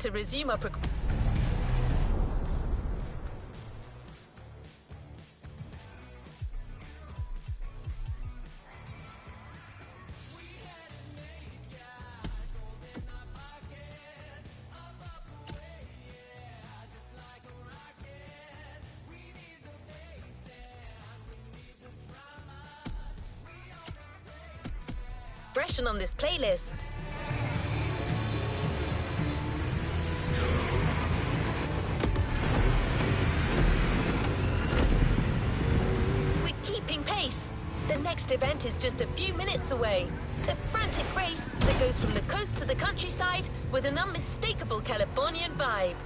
to resume our progression on this playlist. We're keeping pace. The next event is just a few minutes away. A frantic race that goes from the coast to the countryside with an unmistakable Californian vibe.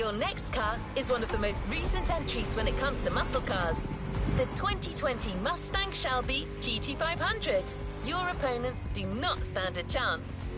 Your next car is one of the most recent entries when it comes to muscle cars. The 2020 Mustang Shelby GT500. Your opponents do not stand a chance.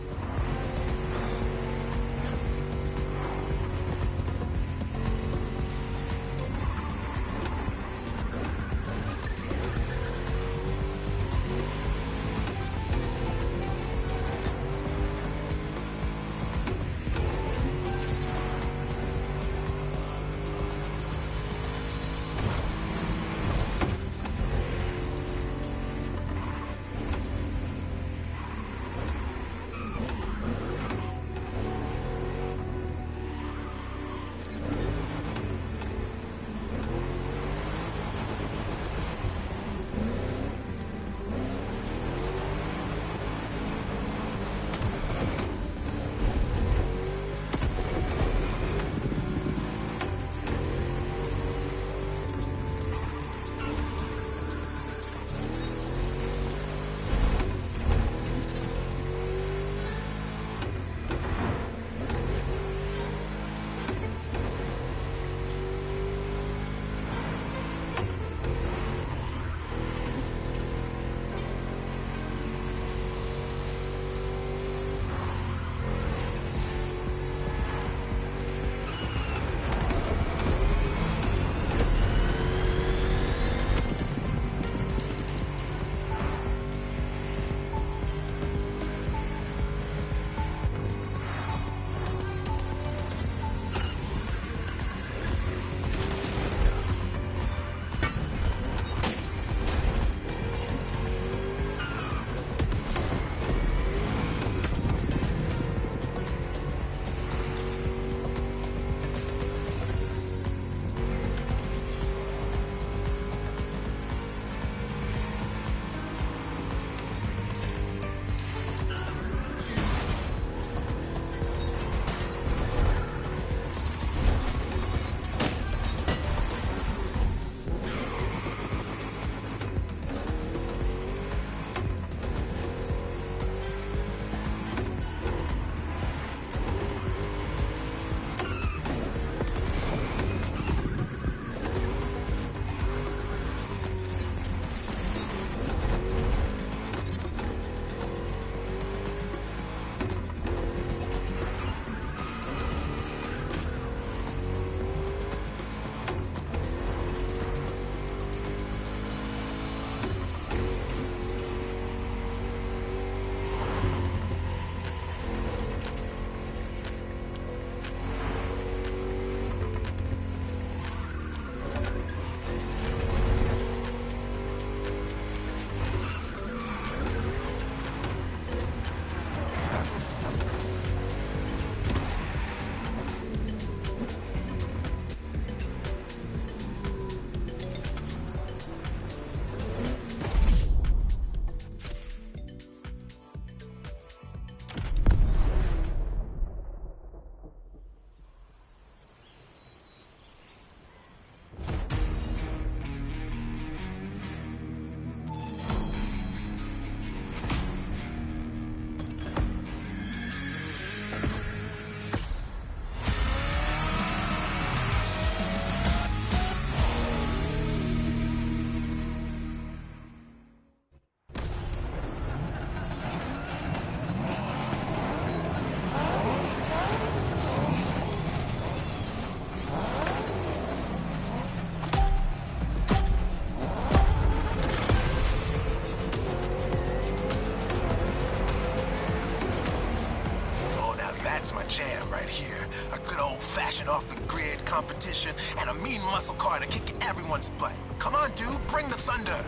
that's my jam right here. A good old-fashioned off-the-grid competition and a mean muscle car to kick everyone's butt. Come on, dude, bring the thunder.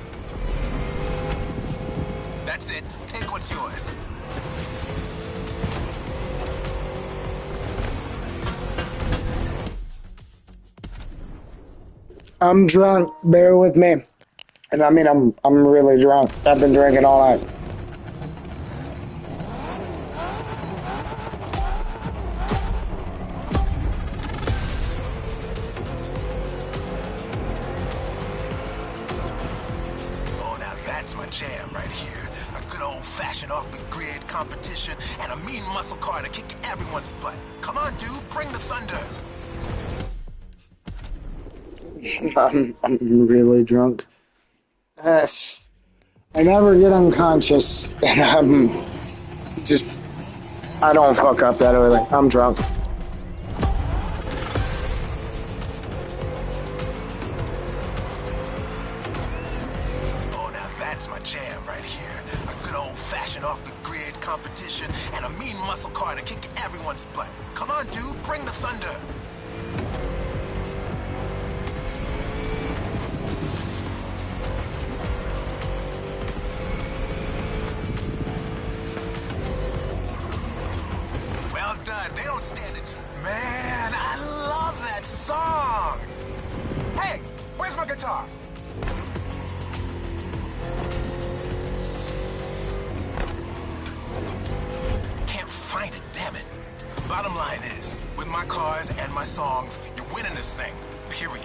That's it. Take what's yours. I'm drunk. Bear with me. And I mean, I'm really drunk. I've been drinking all night. Oh, now that's my jam right here. A good old-fashioned off-the-grid competition and a mean muscle car to kick everyone's butt. Come on, dude, bring the thunder. I'm really drunk. Yes. I never get unconscious, and I don't fuck up that early. I'm drunk. Oh, now that's my jam right here. A good old-fashioned off-the-grid competition and a mean muscle car to kick everyone's butt. Come on, dude, bring the thunder. Well done. They don't stand it. Man, I love that song. Hey, where's my guitar? Can't find it, damn it. Bottom line is, with my cars and my songs, you're winning this thing. Period.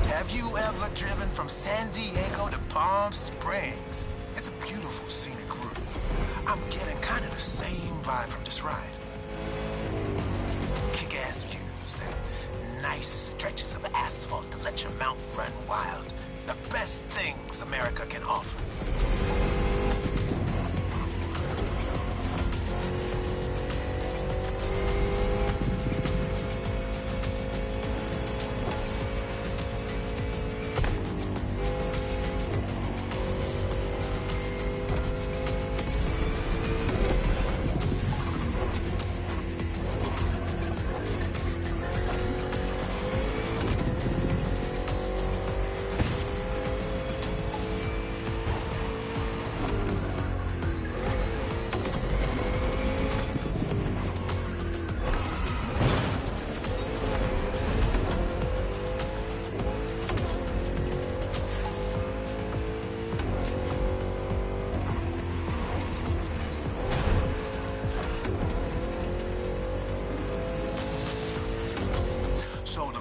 Have you ever driven from San Diego to Palm Springs? It's a beautiful scenic route. I'm getting kind of the same vibe from this ride. Kick-ass views and nice stretches of asphalt to let your mount run wild. The best things America can offer.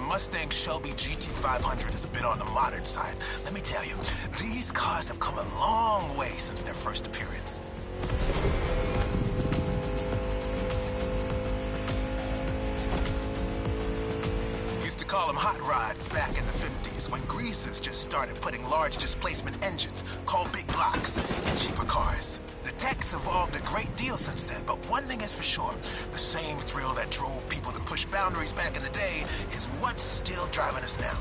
Mustang Shelby GT500 is a bit on the modern side. Let me tell you, these cars have come a long way since their first appearance. Used to call them hot rods back in the 50s when greasers just started putting large displacement engines, called big blocks, in cheaper cars. The tech's evolved a great deal since then, but one thing is for sure. The same thrill that drove people to push boundaries back in the day is what's still driving us now.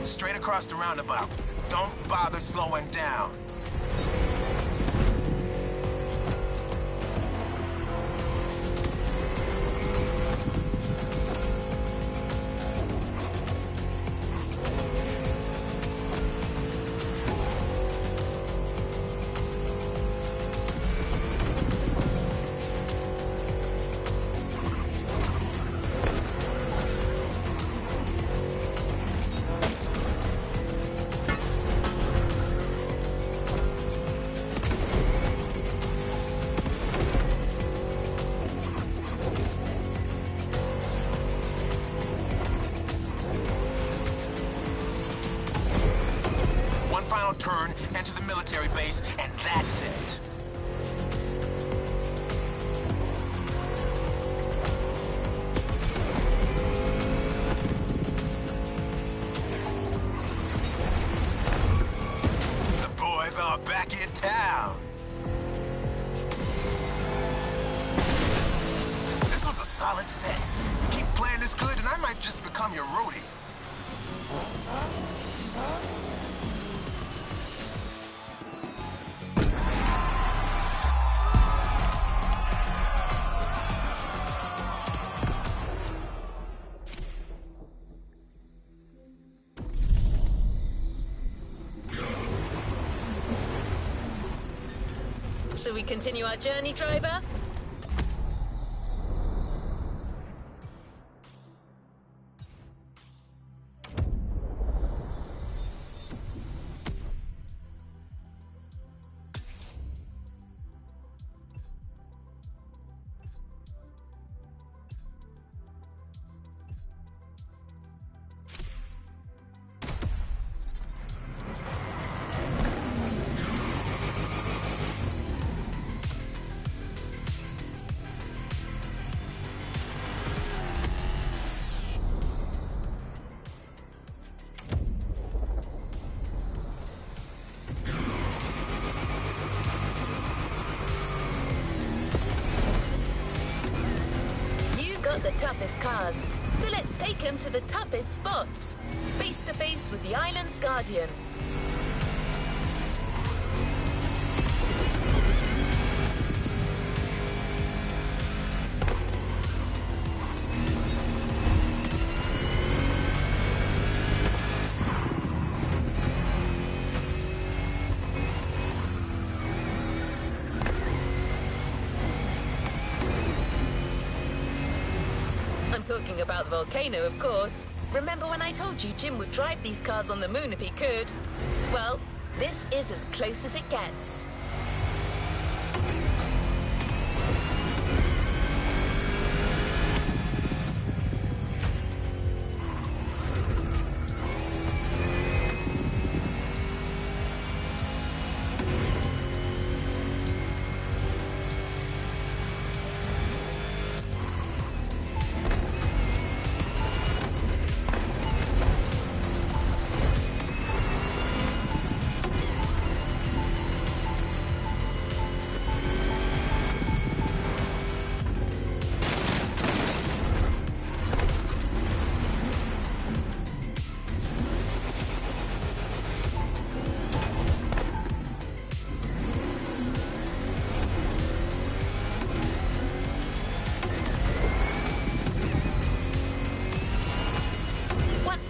Straight across the roundabout. Don't bother slowing down. Turn, enter the military base, and that's it. might just become your roadie. Shall we continue our journey, driver? The toughest cars, so let's take them to the toughest spots, face to face with the island's guardian. Talking about the volcano, of course. Remember when I told you Jim would drive these cars on the moon if he could? Well, this is as close as it gets.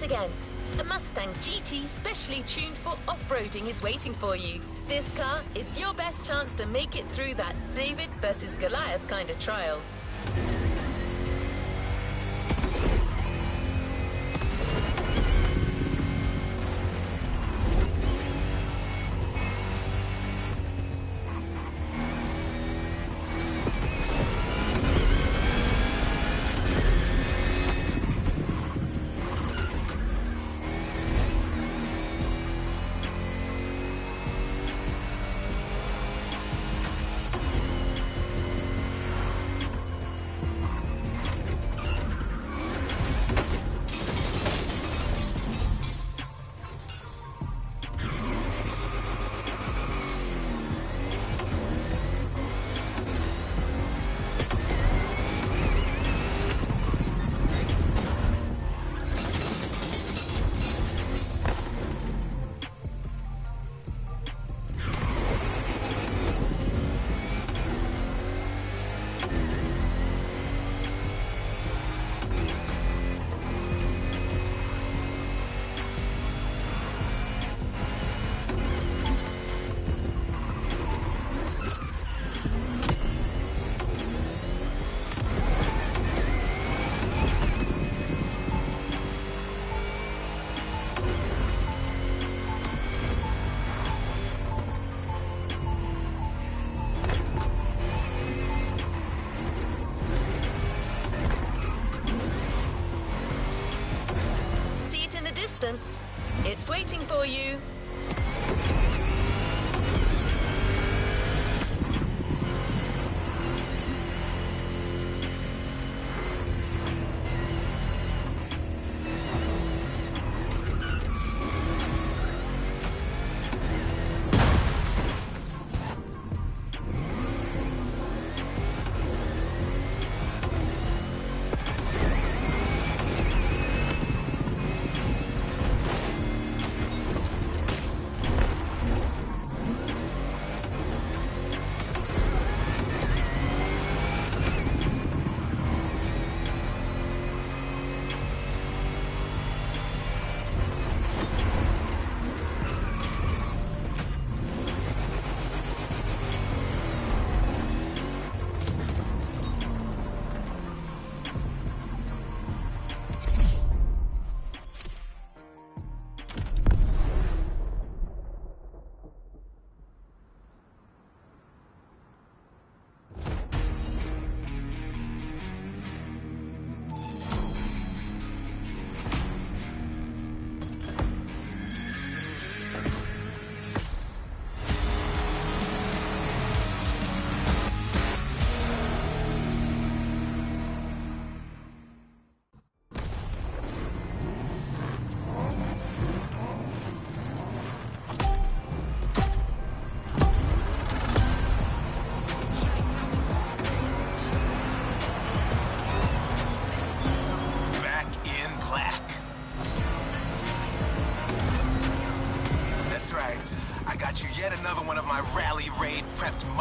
Again, a Mustang GT specially tuned for off-roading is waiting for you. This car is your best chance to make it through that David versus Goliath kind of trial. It's waiting for you.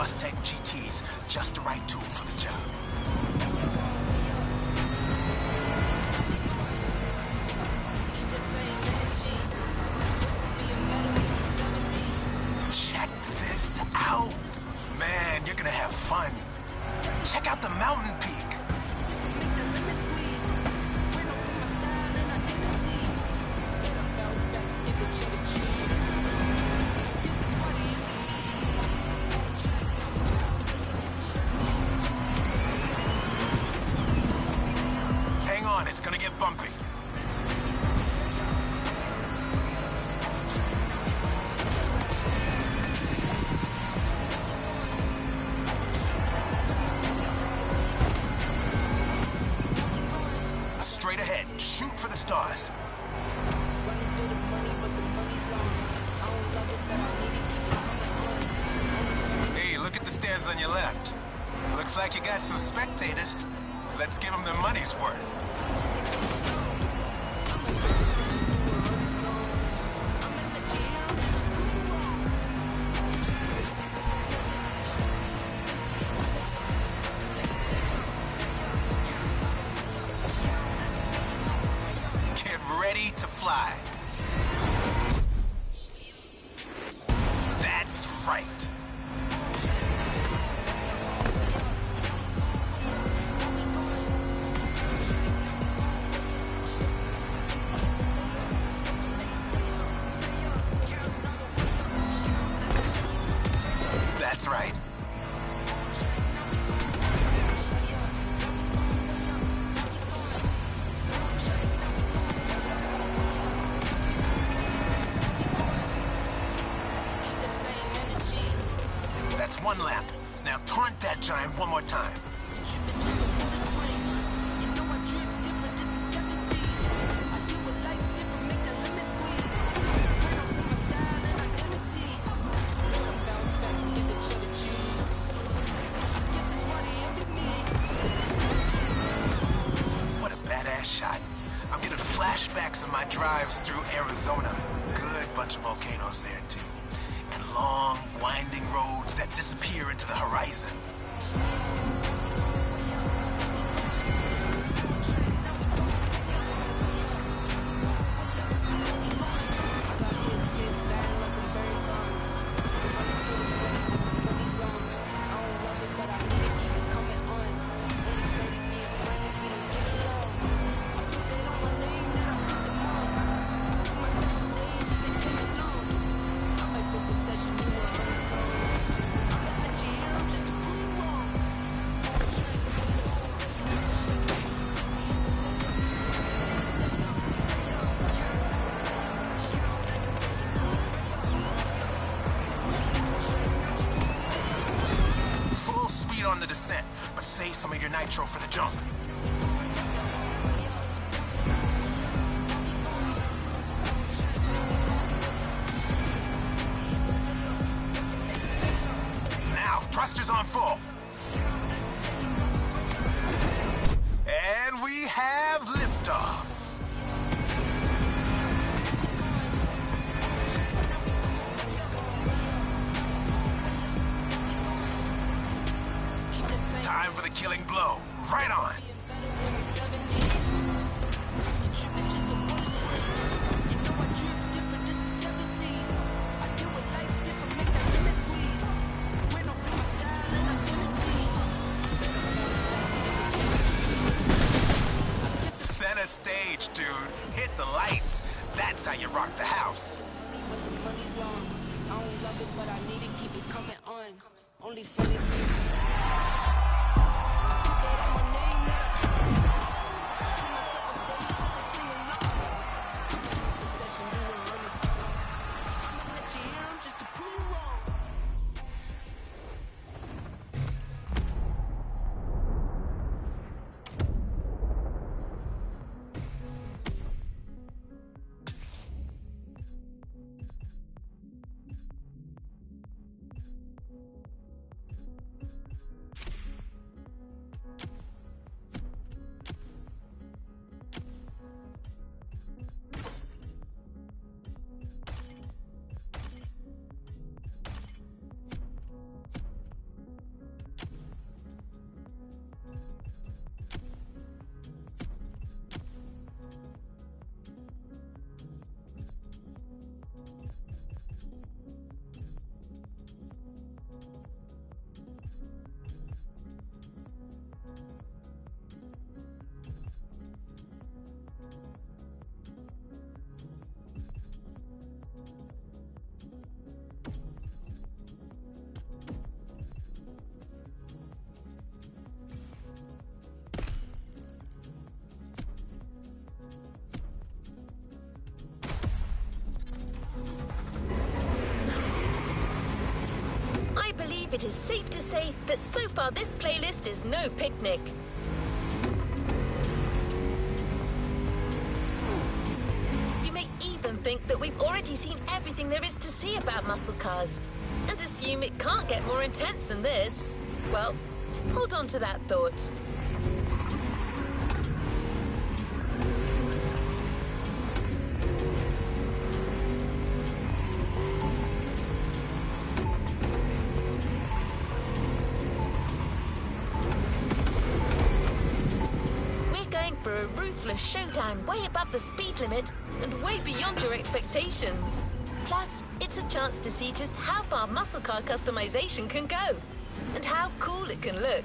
Mustang GT's just the right tool for the job. Check this out. Man, you're gonna have fun. Check out the mountain peak. Hang on, it's gonna get bumpy. Straight ahead, shoot for the stars. Hey, look at the stands on your left. Looks like you got some spectators. Let's give them their money's worth. Get ready to fly. That's right. That's right. That's one lap. Now taunt that giant one more time. What a badass shot. I'm getting flashbacks of my drives through Arizona. Good bunch of volcanoes there too. And long, winding roads that disappear into the horizon. Full speed on the descent, but save some of your nitro for the jump. Now, thrusters on full. And we have liftoff. Time for the killing blow. Right on. Center stage, dude. Hit the lights. That's how you rock the house. Only funny it is safe to say that so far this playlist is no picnic. You may even think that we've already seen everything there is to see about muscle cars, and assume it can't get more intense than this. Well, hold on to that thought. For a ruthless showdown way above the speed limit and way beyond your expectations. Plus, it's a chance to see just how far muscle car customization can go and how cool it can look.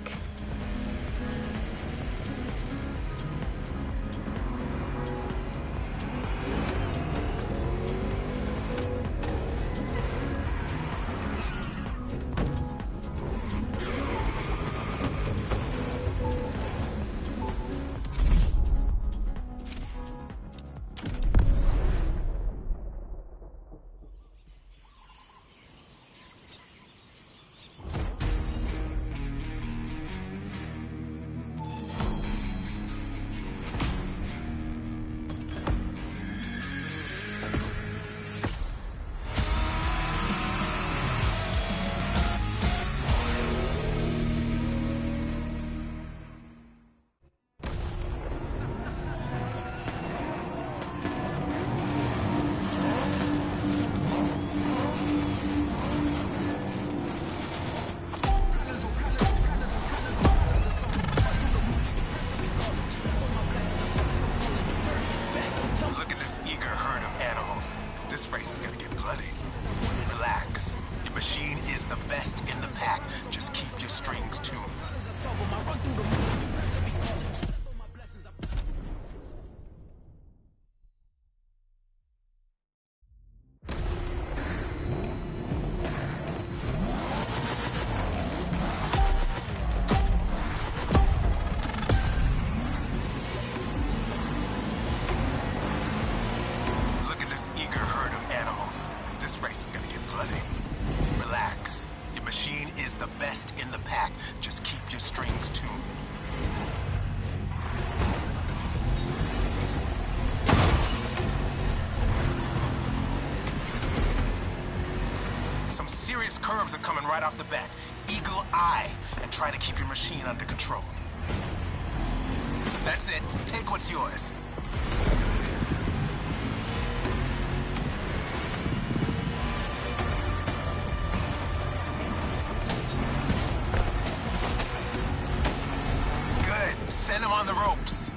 Curves are coming right off the bat. Eagle eye and try to keep your machine under control. That's it. Take what's yours. Good. Send him on the ropes.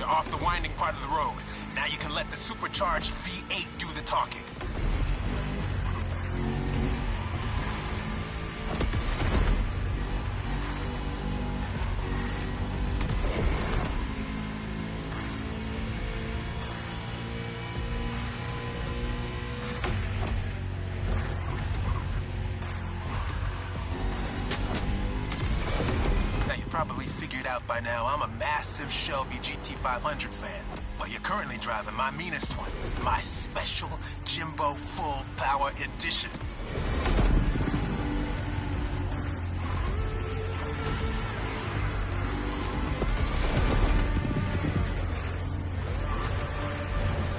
Off the winding part of the road. Now you can let the supercharged V8 do the talking. Probably figured out by now I'm a massive Shelby GT500 fan. But you're currently driving my meanest one, my special Jimbo Full Power Edition.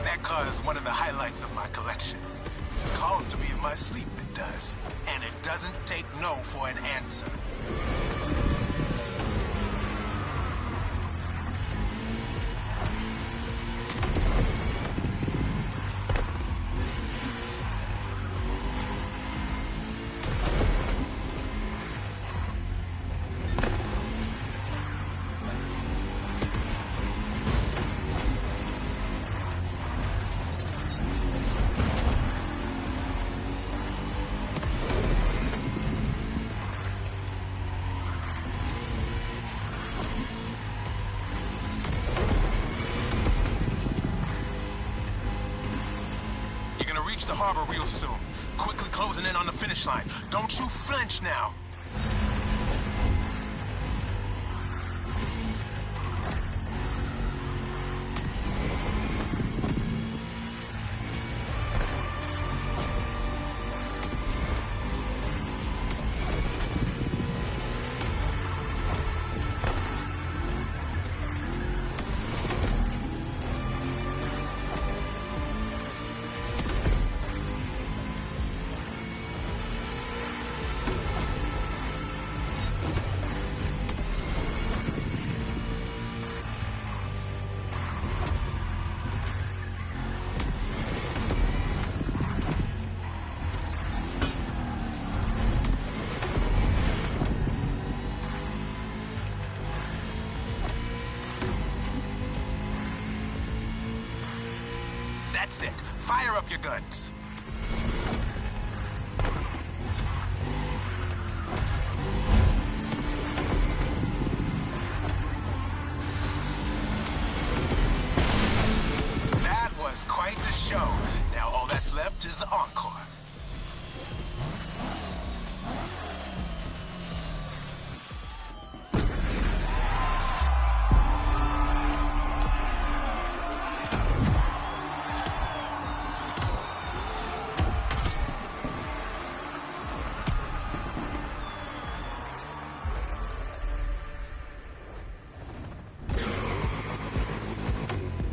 That car is one of the highlights of my collection. It calls to me in my sleep, it does. And it doesn't take no for an answer. Reach the harbor real soon. Quickly closing in on the finish line. Don't you flinch now. That's it. Fire up your guns. That was quite the show. Now all that's left is the encore.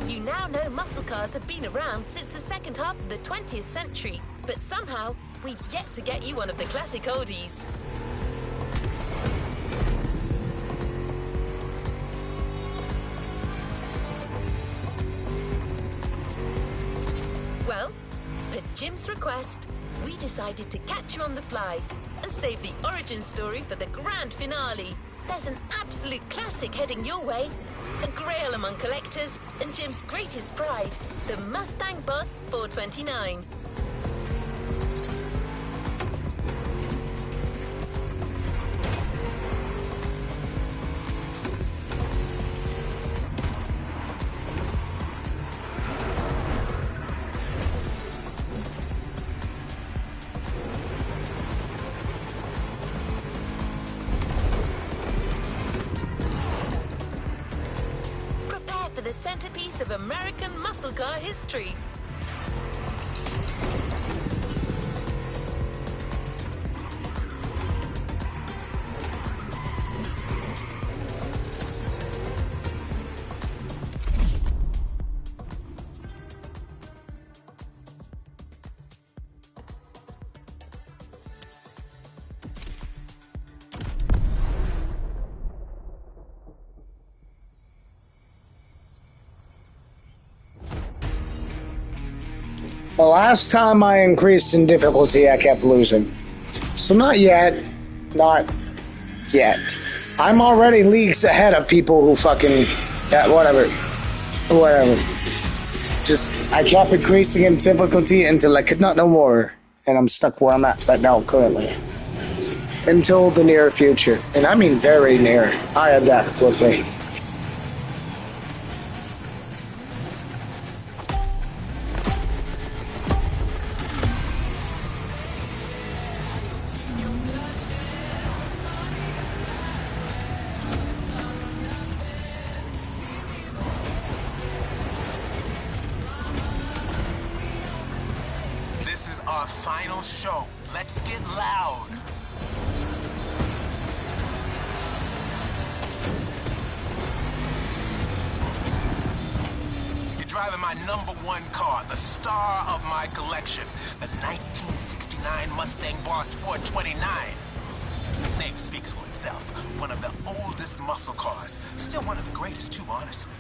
You now know muscle cars have been around since the second half of the 20th century, but somehow we've yet to get you one of the classic oldies. Well, per Jim's request, we decided to catch you on the fly and save the origin story for the grand finale. There's an absolute classic heading your way, a grail among collectors and Jim's greatest pride, the Mustang Boss 429. The centerpiece of American muscle car history. The last time I increased in difficulty, I kept losing. So not yet. Not yet. I'm already leagues ahead of people who fucking... Yeah, whatever. Whatever. Just, I kept increasing in difficulty until I could not no more. And I'm stuck where I'm at right now, currently. Until the near future. And I mean very near. I adapt quickly. Our final show. Let's get loud. You're driving my #1 car, the star of my collection, the 1969 Mustang Boss 429. Name speaks for itself. One of the oldest muscle cars. Still one of the greatest too, honestly.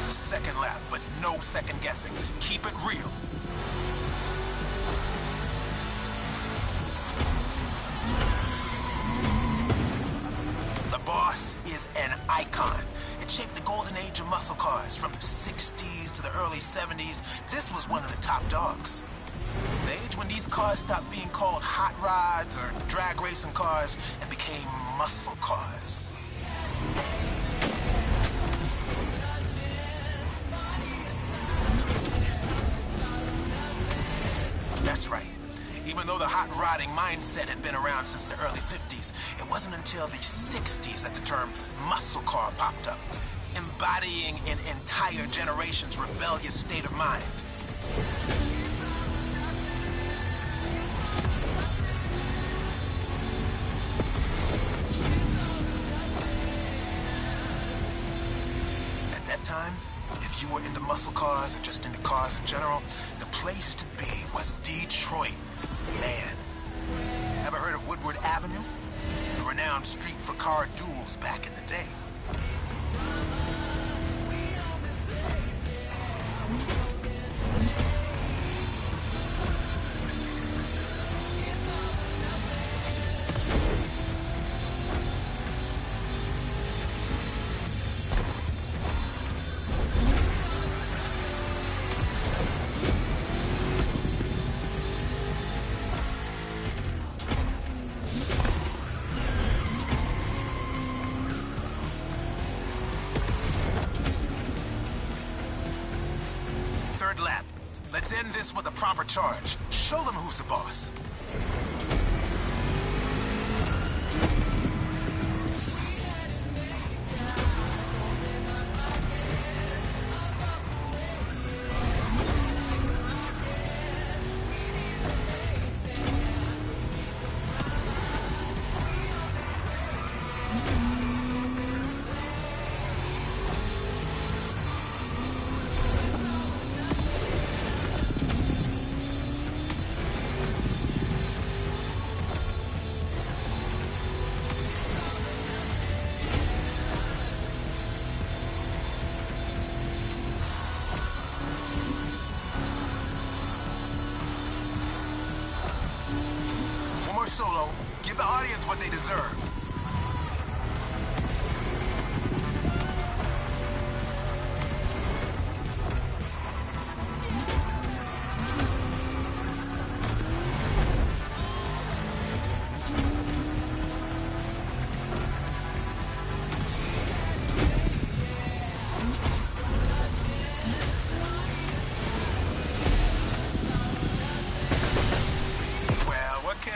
Second lap, but no second guessing. Keep it real. The Boss is an icon. It shaped the golden age of muscle cars from the 60s to the early 70s. This was one of the top dogs. The age when these cars stopped being called hot rods or drag racing cars and became muscle cars. That's right. Even though the hot rodding mindset had been around since the early 50s, it wasn't until the 60s that the term muscle car popped up. embodying an entire generation's rebellious state of mind. At that time, if you were into muscle cars or just into cars in general, the place to be was Detroit. Man. Ever heard of Woodward Avenue? A renowned street for car duels back in the day. Third lap. Let's end this with a proper charge. Show them who's the boss. Solo, give the audience what they deserve.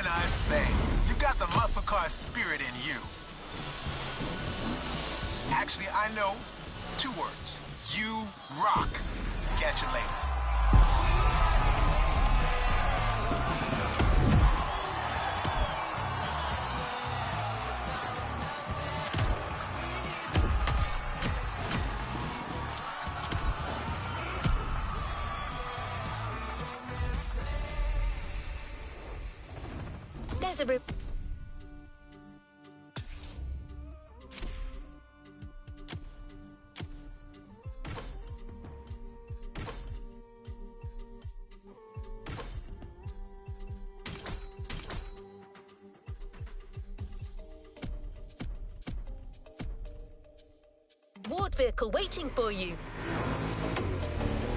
I say, you got the muscle car spirit in you. Actually, I know 2 words. You rock. Catch you later. There's a reward vehicle waiting for you.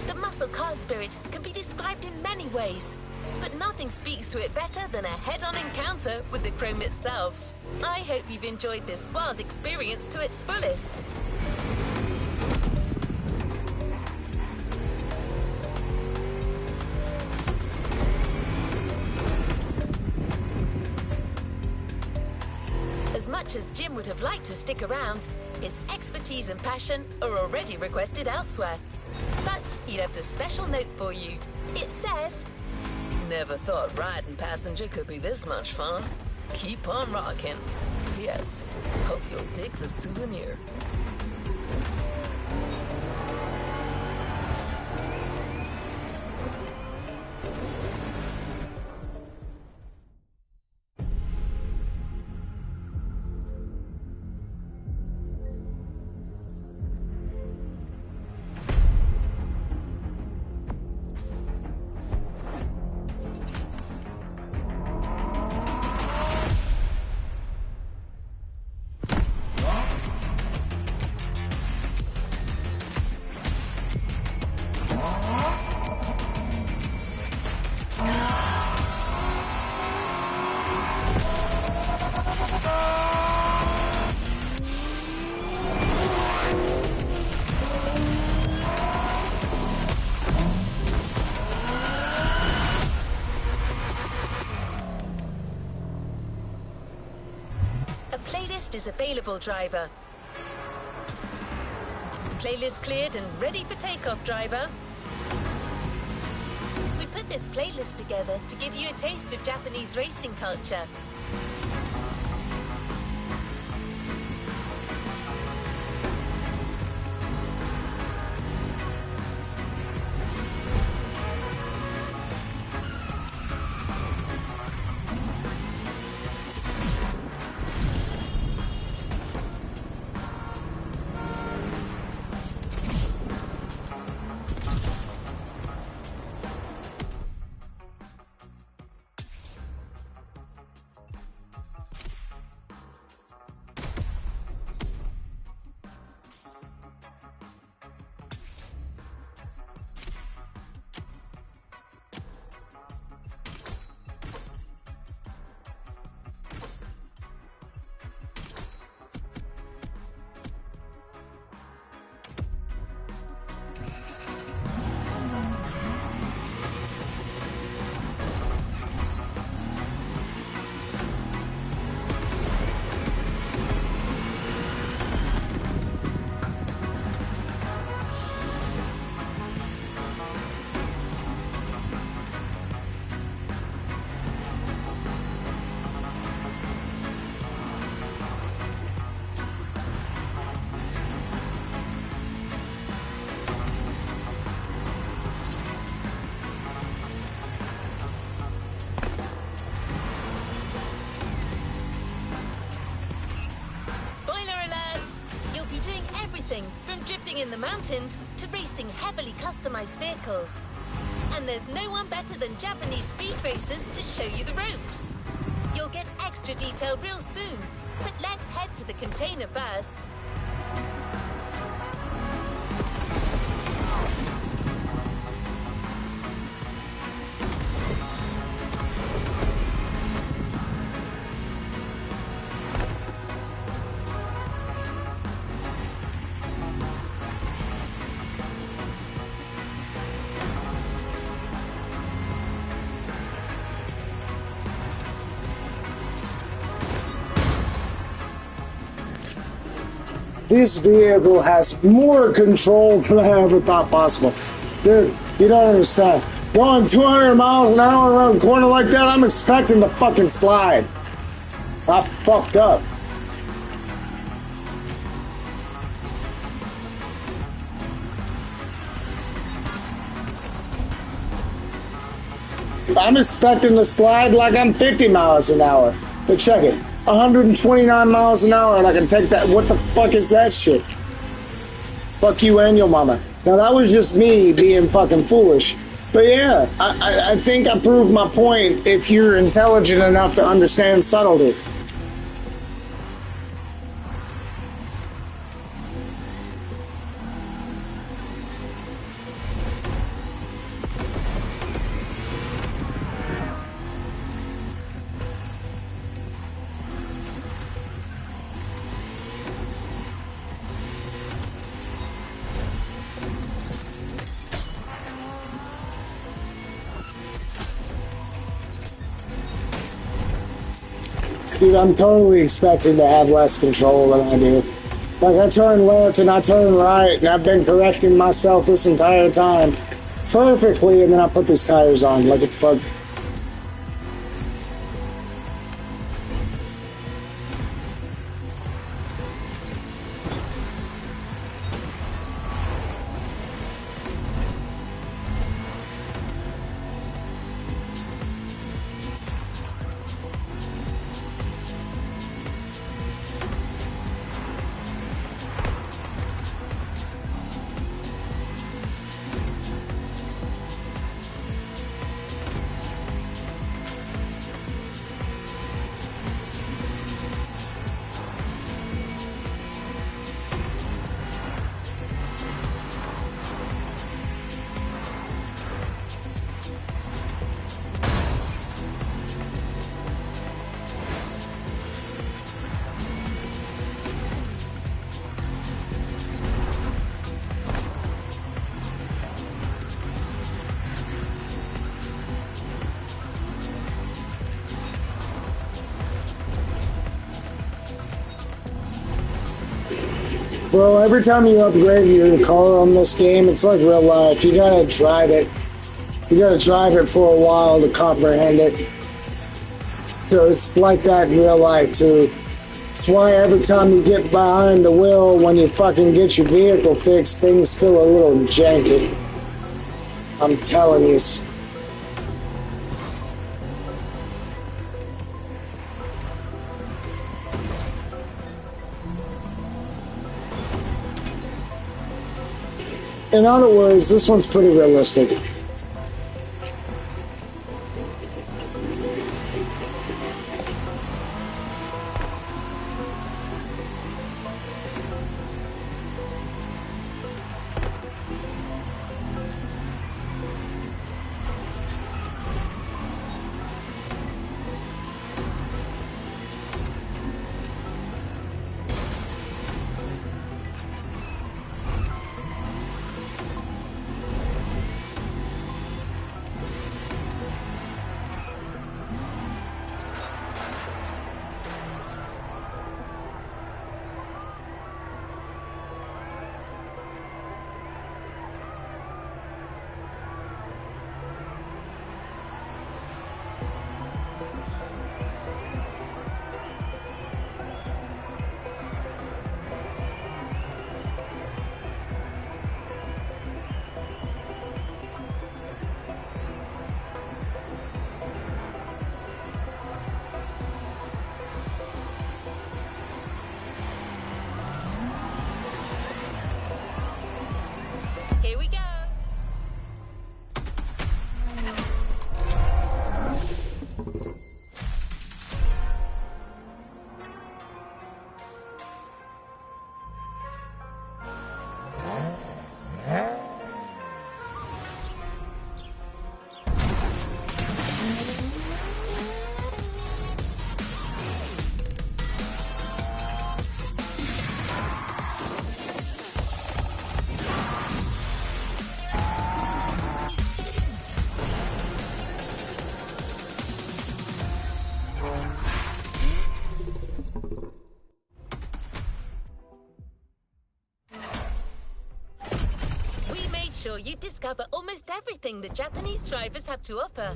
The muscle car spirit can be described in many ways, but nothing speaks to it better than a head-on encounter with the Chrome itself. I hope you've enjoyed this wild experience to its fullest. As much as Jim would have liked to stick around, his expertise and passion are already requested elsewhere. But he left a special note for you. It says, "Never thought riding passenger could be this much fun. Keep on rocking. P.S. Hope you'll dig the souvenir." Is available, driver. Playlist cleared and ready for takeoff, driver. We put this playlist together to give you a taste of Japanese racing culture. From drifting in the mountains to racing heavily customized vehicles. And there's no one better than Japanese speed racers to show you the ropes. You'll get extra detail real soon, but let's head to the container first. This vehicle has more control than I ever thought possible. Dude, you don't understand. Going 200 miles an hour around a corner like that, I'm expecting to fucking slide. I fucked up. I'm expecting to slide like I'm 50 miles an hour. But check it. 129 miles an hour and I can take that. What the fuck is that shit? Fuck you and your mama. Now that was just me being fucking foolish. But yeah, I think I proved my point if you're intelligent enough to understand subtlety. Dude, I'm totally expecting to have less control than I do. Like, I turn left and I turn right, and I've been correcting myself this entire time perfectly, and then I put these tires on like a fuck. Bro, every time you upgrade your car on this game, it's like real life. You gotta drive it. You gotta drive it for a while to comprehend it. So it's like that in real life too. That's why every time you get behind the wheel, when you fucking get your vehicle fixed, things feel a little janky. I'm telling you. In other words, this one's pretty realistic. Here we go. Sure, you discover almost everything the Japanese drivers have to offer.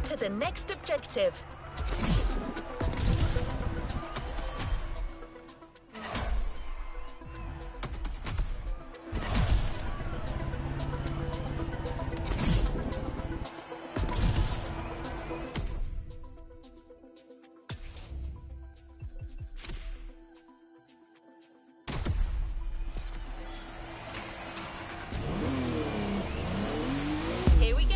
To the next objective. Here we go.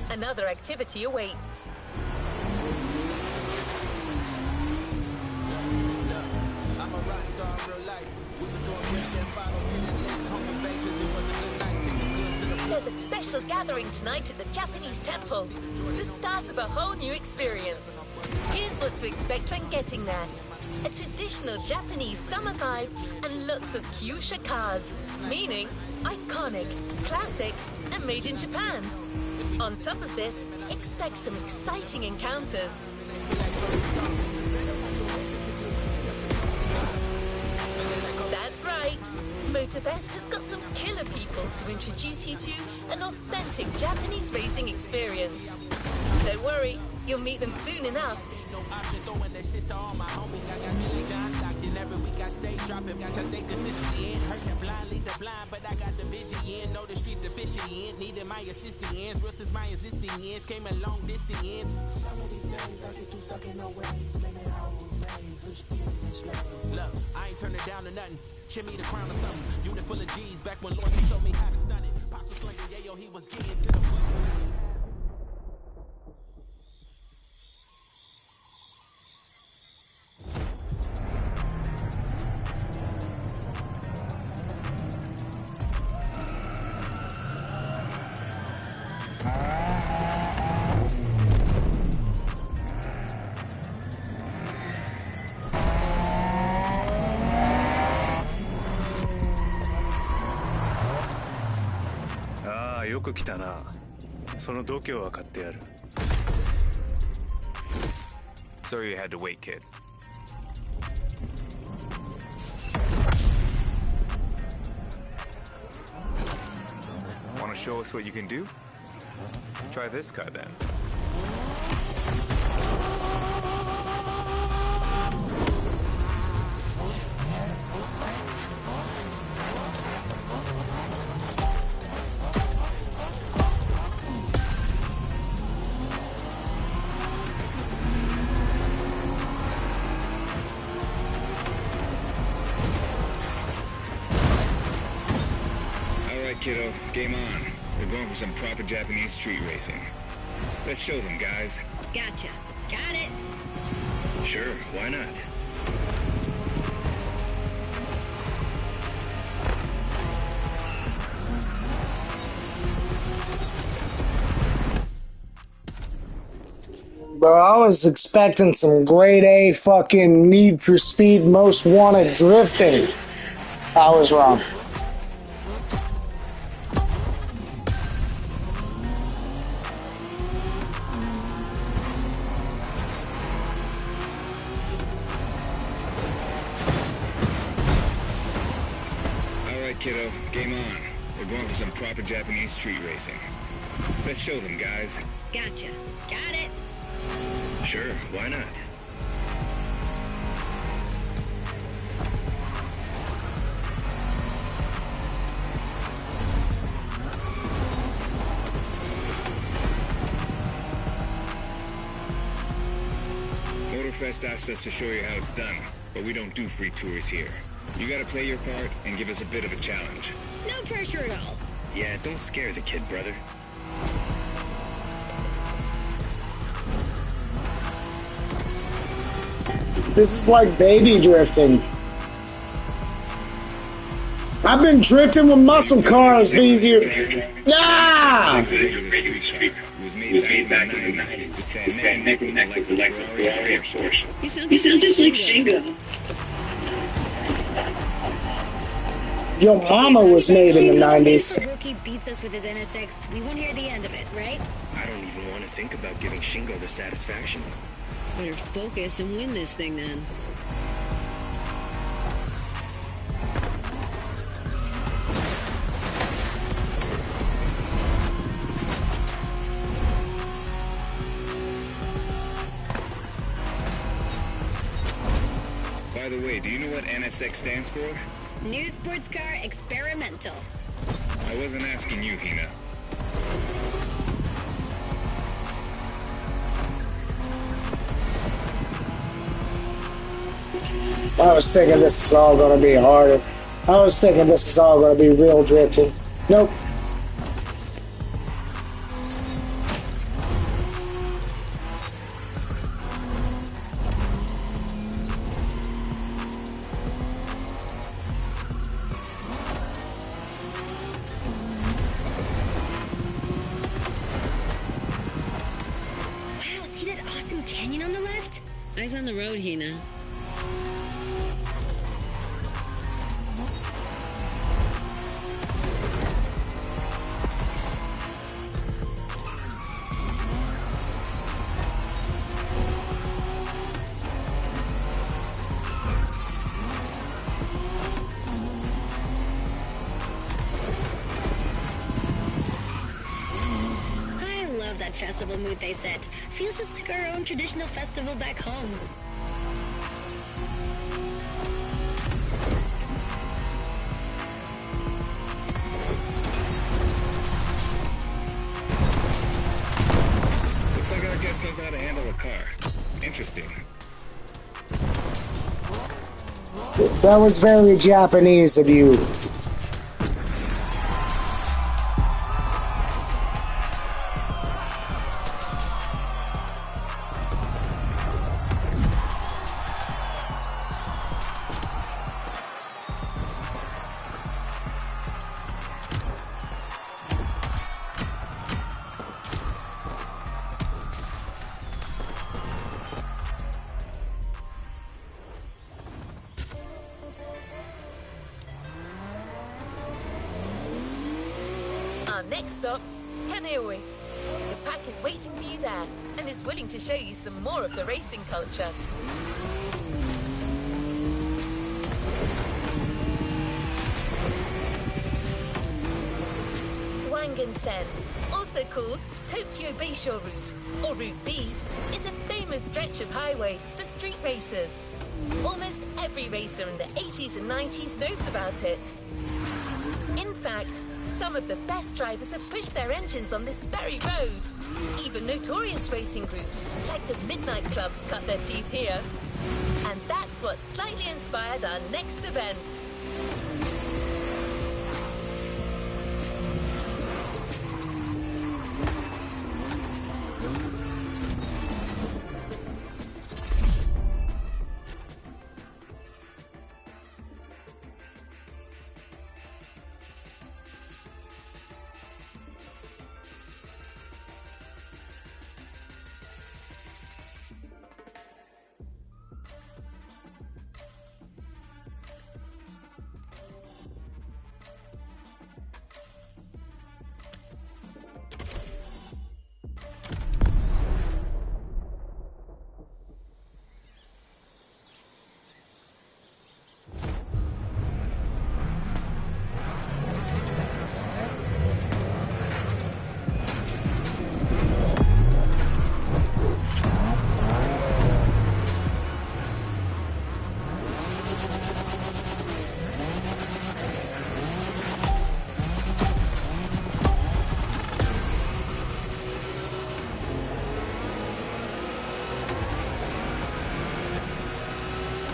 Another activity awaits. I'm a rock star in real life. We was doing weekend bottles, hitting licks, home invasions. It was a good night. Taking goods to the There's a special gathering tonight at the Japanese temple. The start of a whole new experience. Here's what to expect when getting there. A traditional Japanese summer vibe and lots of kyusha cars, meaning iconic, classic, and made in Japan. On top of this, expect some exciting encounters. That's right. MotorFest has got some killer people to introduce you to an authentic Japanese racing experience. Don't worry, you'll meet them soon enough. option, throwing that shit to all my homies. Got Billy John Stockton every week. I stay dropping, got to stay consistently in. Hurting blind, lead the blind, but I got the vision in. Know the street officially in. Needed my assistant ends. Real since my existing ends. Came a long distance. Some of these days I get too stuck in no ways. Blaming all ways. Look, I ain't turning down to nothing. Chip me the crown or something. Unit full of G's. Back when Lord, he told me how to stun it. Pops was slinging, yeah, yo, he was getting to the く来たな。その度胸は買ってやる。Sorry you had to wait, kid. Want to show us what you can do? Try this car then. Alright, kiddo, game on. We're going for some proper Japanese street racing. Let's show them, guys. Gotcha. Got it. Sure, why not? Bro, I was expecting some grade A fucking Need for Speed Most Wanted drifting. I was wrong. Alright, kiddo, game on. We're going for some proper Japanese street racing. Let's show them, guys. Gotcha. Got it. Sure, why not? MotorFest asked us to show you how it's done, but we don't do free tours here. You gotta play your part and give us a bit of a challenge. No pressure at all. Yeah, don't scare the kid, brother. This is like baby drifting. I've been drifting with muscle cars these years. Yeah! It was made back in the 90s. Stand neck and neck with the legs of Ferrari and Porsche. You sound just like Shingo. Your mama was made in the 90s. If Rookie beats us with his NSX, we won't hear the end of it, right? I don't even want to think about giving Shingo the satisfaction. Better focus and win this thing then. By the way, do you know what NSX stands for? New sports car experimental. I wasn't asking you, Hina. I was thinking this is all gonna be harder. I was thinking this is all gonna be real drifting. Nope. Wow, see that awesome canyon on the left? Eyes on the road, Hina. That festival mood they set. Feels just like our own traditional festival back home. Looks like our guest knows how to handle a car. Interesting. That was very Japanese of you. Our next stop Kaneohe. The pack is waiting for you there and is willing to show you some more of the racing culture. Wangen-sen, also called Tokyo Bayshore Route, or Route B, is a famous stretch of highway for street racers. Almost every racer in the 80s and 90s knows about it. In fact, some of the best drivers have pushed their engines on this very road. Even notorious racing groups, like the Midnight Club, cut their teeth here. And that's what slightly inspired our next event.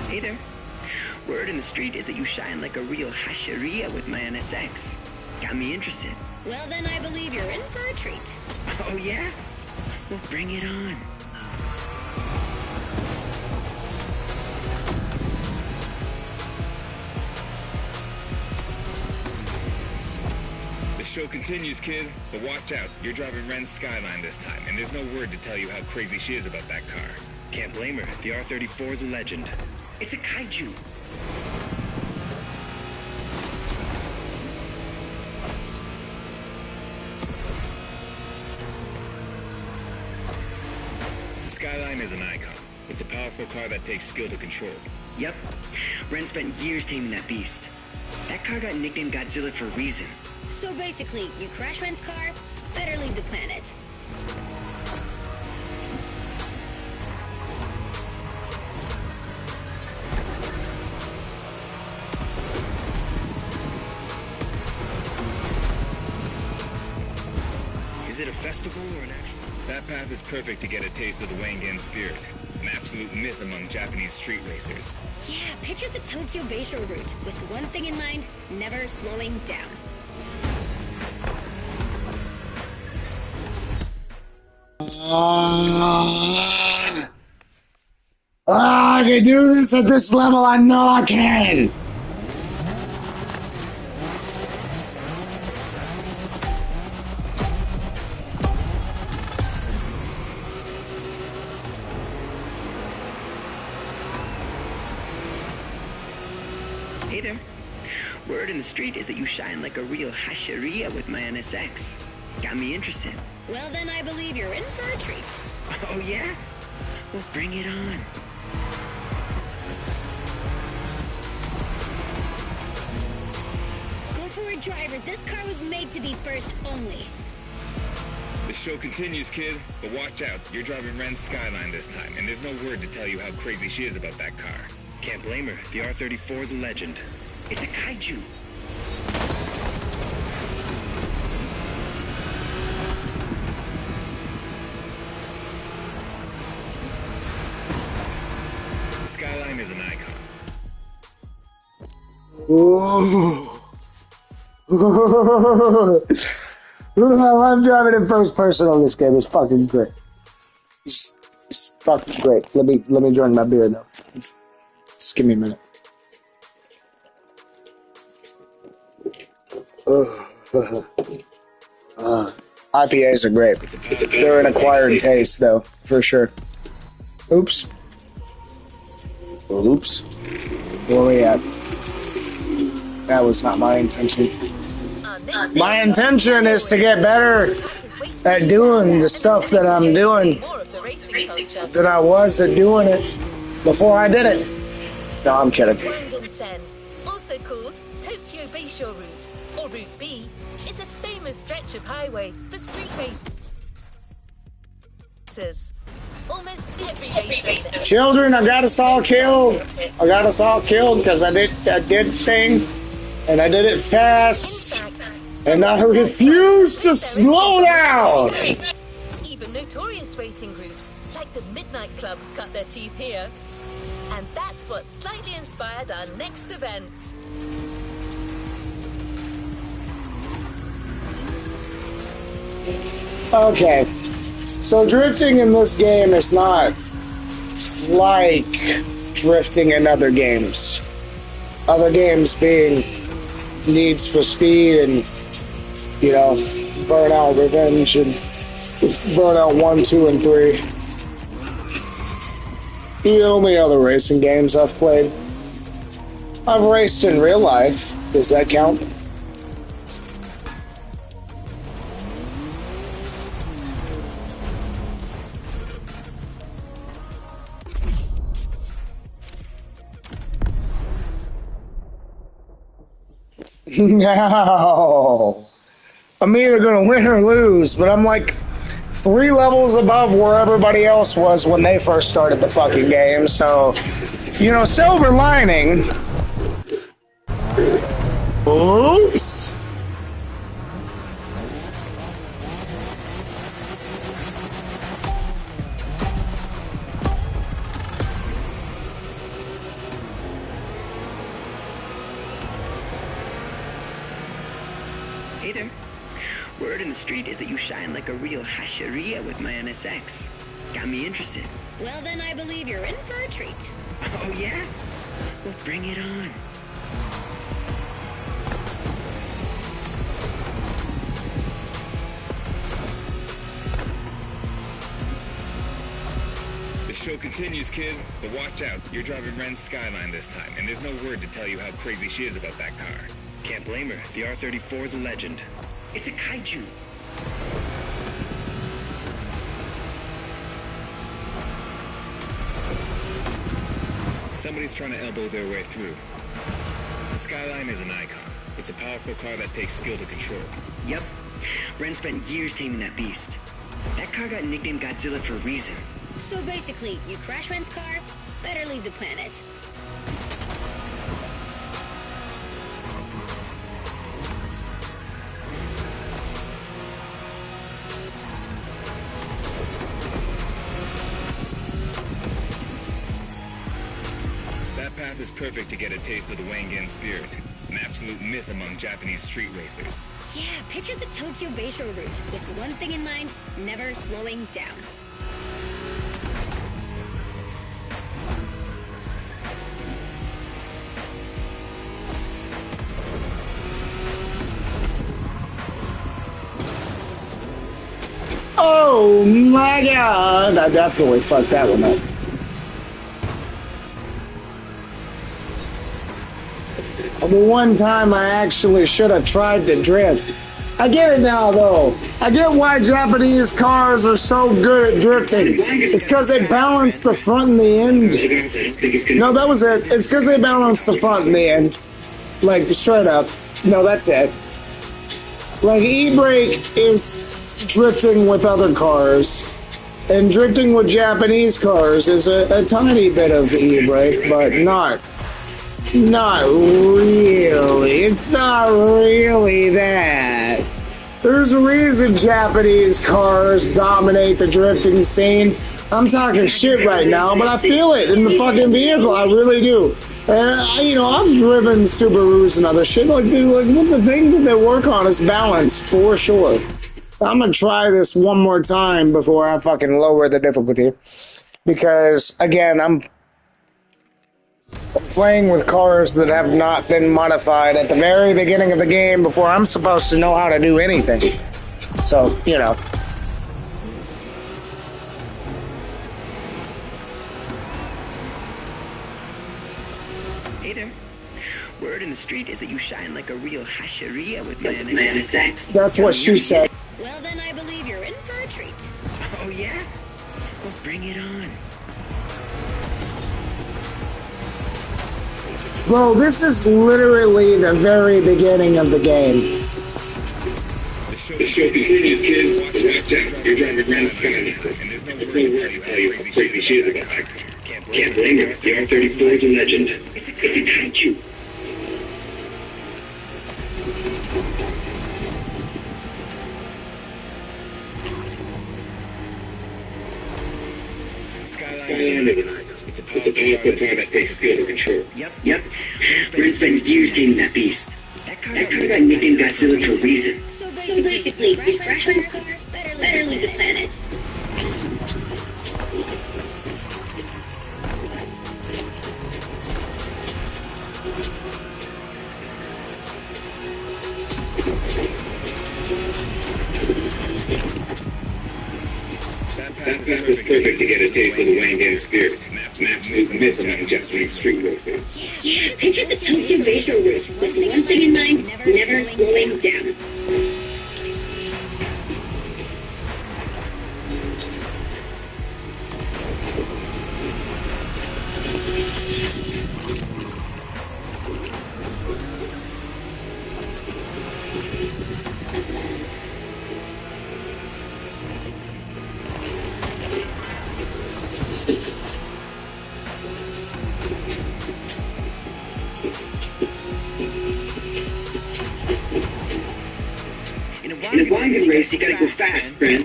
Hey there. Word in the street is that you shine like a real hasheria with my NSX. Got me interested. Well, then I believe you're in for a treat. Oh, yeah? Well, bring it on. The show continues, kid, but watch out. You're driving Ren's Skyline this time, and there's no word to tell you how crazy she is about that car. Can't blame her. The R34 is a legend. It's a kaiju. The Skyline is an icon. It's a powerful car that takes skill to control. Yep. Ren spent years taming that beast. That car got nicknamed Godzilla for a reason. So basically, you crash Ren's car, better leave the planet. Is it a festival or an actual? That path is perfect to get a taste of the Wangen spirit, an absolute myth among Japanese street racers. Yeah, picture the Tokyo Bayshore route, with one thing in mind, never slowing down. I can do this at this level, I know I can! Hey there. Word in the street is that you shine like a real hasheria with my NSX. Got me interested. Well, then I believe you're in for a treat. Oh, yeah? Well, bring it on. Go for a driver. This car was made to be first only. The show continues, kid, but watch out. You're driving Ren's Skyline this time, and there's no word to tell you how crazy she is about that car. Can't blame her. The R34 is a legend. It's a kaiju. The Skyline is an icon. I'm driving in first person on this game. It's fucking great. It's fucking great. Let me drink my beer though. Just give me a minute. IPAs are great. They're an acquired taste though, for sure. Oops. Oops. Where are we at? That was not my intention. My intention is to get better at doing the stuff that I'm doing than I was at doing it before I did it. No, I'm kidding. Wangan-sen, also called Tokyo Bayshore Route, or Route B, is a famous stretch of highway for street racers. Almost every racer... Children, I got us all killed. I got us all killed because I did the thing, and I did it fast, and I refuse to slow down. Even notorious racing groups, like the Midnight Club, cut their teeth here. And that's what slightly inspired our next event. Okay, so drifting in this game is not like drifting in other games. Other games being Needs for Speed and, you know, Burnout Revenge and Burnout 1, 2, and 3. The only other racing games I've played. I've raced in real life. Does that count? No. I'm either gonna win or lose, but I'm like 3 levels above where everybody else was when they first started the fucking game, so, you know, silver lining. Oops. Hey there. Word in the street is that you shine like a real hasheria with my NSX. Got me interested. Well, then I believe you're in for a treat. Oh, yeah? Well, bring it on. The show continues, kid, but watch out. You're driving Ren's Skyline this time, and there's no word to tell you how crazy she is about that car. Can't blame her. The R34 is a legend. It's a kaiju. Somebody's trying to elbow their way through. The Skyline is an icon. It's a powerful car that takes skill to control. Yep. Ren spent years taming that beast. That car got nicknamed Godzilla for a reason. So basically, you crash Ren's car, better leave the planet. That path is perfect to get a taste of the Wangan spirit, an absolute myth among Japanese street racers. Yeah, picture the Tokyo Bayshore route with one thing in mind, never slowing down. Oh my god! I definitely fucked that one up. The one time I actually should have tried to drift. I get it now, though. I get why Japanese cars are so good at drifting. It's because they balance the front and the end. No, that was it. It's because they balance the front and the end. Like, straight up. No, that's it. Like, e-brake is drifting with other cars. And drifting with Japanese cars is a tiny bit of e-brake, but not really. It's not really that. There's a reason Japanese cars dominate the drifting scene. I'm talking shit right now, but I feel it in the fucking vehicle. I really do. And, you know, I've driven Subarus and other shit. Like, dude, like, what the thing that they work on is balance, for sure. I'm gonna try this one more time before I fucking lower the difficulty. Because, again, I'm playing with cars that have not been modified at the very beginning of the game before I'm supposed to know how to do anything. So, you know. Hey there. Word in the street is that you shine like a real hasheria with my NSX. That's what she said. Well, then I believe you're in for a treat. Oh, yeah? Well, bring it on. Bro, this is literally the very beginning of the game. The show continues, kid. Watch out. You're driving around Skynet. And there's no word to tell you how crazy she is about that car. Can't blame her. The R34 is a legend. It's a kaiju. Skyline is an item. It's a powerful car that takes skill to control. Yep. Ren spent years taming that beast. That car got nicknamed Godzilla for a reason. So basically, refresh my car, better leave the planet. That path is perfect to get a taste of the Wayne Gang spirit. Maps move myth among Japanese street racers. Yeah, picture the Tokyo Basho route with one thing in mind, never slowing down. In a wagon race, you gotta go fast, friend.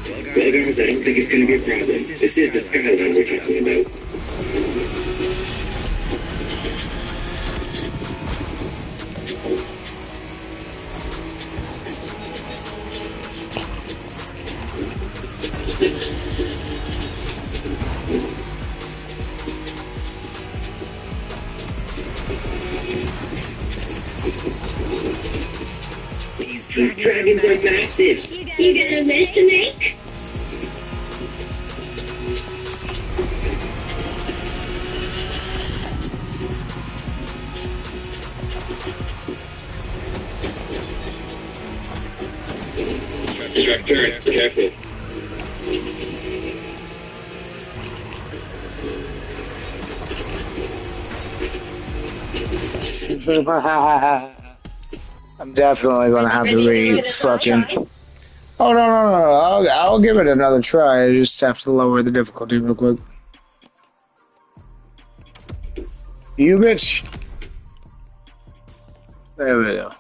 Well, guys, I don't think it's gonna be a problem. This is the Skyline we're talking about. These dragons are massive. You got a list to make? Sharp turn. Careful. I'm definitely gonna have to fucking. Oh no! I'll give it another try. I just have to lower the difficulty real quick. You bitch. There we go.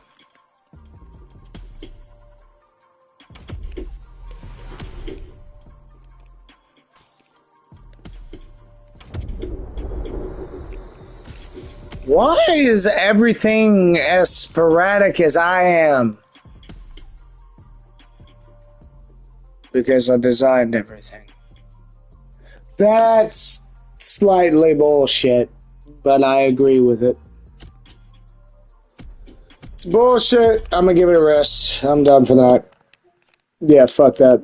Why is everything as sporadic as I am? Because I designed everything. That's slightly bullshit, but I agree with it. It's bullshit. I'm gonna give it a rest. I'm done for the night. Yeah, fuck that.